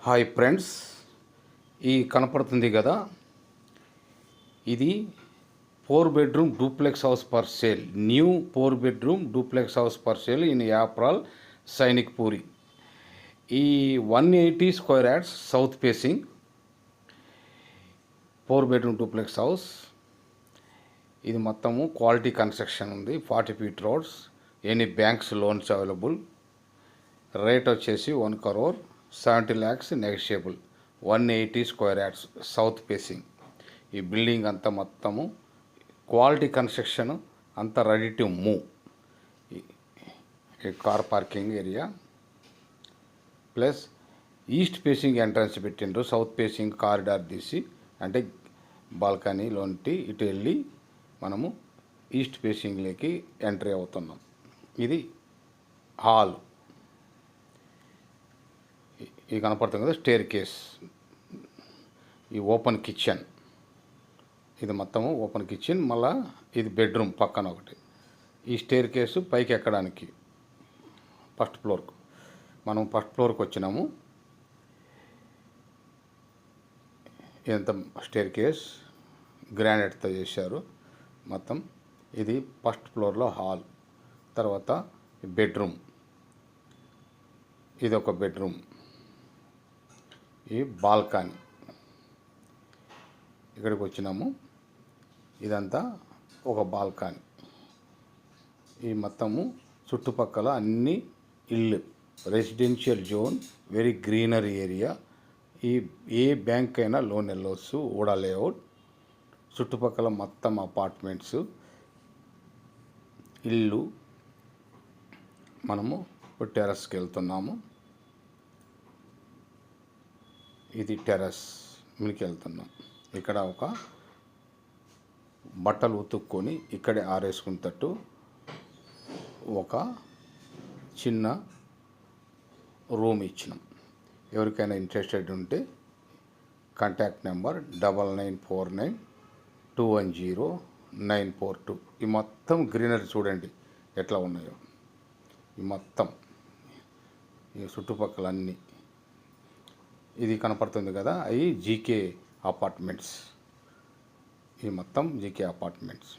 Hi friends, ఈ కనపడుతుంది కదా, ఇది 4 bedroom duplex house for sale. New 4 bedroom duplex house for sale in Yapral, Sainik puri. ఈ 180 square yards south facing 4 bedroom duplex house. ఇది మొత్తము క్వాలిటీ కన్స్ట్రక్షన్ ఉంది. 40 feet roads, any banks loans available. Rate వచ్చేసి 1 crore 70 lakhs negotiable. 180 square yards south facing. ఈ building అంతా మొత్తము quality construction, అంతా ready to move. ఈ car parking area plus east facing entrance పెట్టిండ్రు. సౌత్ ఫేసింగ్ కారిడార్ తీసి, అంటే బాల్కనీలోంటి ఇటు వెళ్ళి మనము ఈస్ట్ ఫేసింగ్లోకి ఎంట్రీ అవుతున్నాం. ఇది హాల్. ఇది కనపడుతుంది కదా, స్టేర్ కేస్. ఈ ఓపెన్ కిచెన్, ఇది మొత్తము ఓపెన్ కిచెన్. మళ్ళా ఇది బెడ్రూమ్ పక్కన ఒకటి. ఈ స్టేర్ కేసు పైకి ఎక్కడానికి ఫస్ట్ ఫ్లోర్కు. మనం ఫస్ట్ ఫ్లోర్కి వచ్చినాము. ఇదంతా స్టేర్ కేస్ గ్రానైట్తో చేశారు మొత్తం. ఇది ఫస్ట్ ఫ్లోర్లో హాల్. తర్వాత బెడ్రూమ్, ఇది ఒక బెడ్రూమ్. ఈ బాల్కనీ ఇక్కడికి వచ్చినాము. ఇదంతా ఒక బాల్కనీ. ఈ మొత్తము చుట్టుపక్కల అన్ని ఇల్లు, residential zone, very greenery area. ఈ ఏ బ్యాంక్ అయినా లోన్ వెళ్ళవచ్చు. ఊడా లేఅవుట్. చుట్టుపక్కల మొత్తం అపార్ట్మెంట్స్, ఇల్లు. మనము టెర్రస్కి వెళ్తున్నాము. ఇది టెర్రస్ మీదకి వెళ్తున్నాం. ఇక్కడ ఒక బట్టలు ఉతుక్కొని ఇక్కడే ఆరేసుకునేటట్టు ఒక చిన్న రూమ్ ఇచ్చినాం. ఎవరికైనా ఇంట్రెస్టెడ్ ఉంటే కాంటాక్ట్ నెంబర్ 9949210942. ఈ మొత్తం గ్రీనరీ చూడండి ఎట్లా ఉన్నాయో. ఈ మొత్తం ఈ చుట్టుపక్కల అన్నీ ఇది కనపడుతుంది కదా, అవి జీకే అపార్ట్మెంట్స్. ఈ మొత్తం జీకే అపార్ట్మెంట్స్.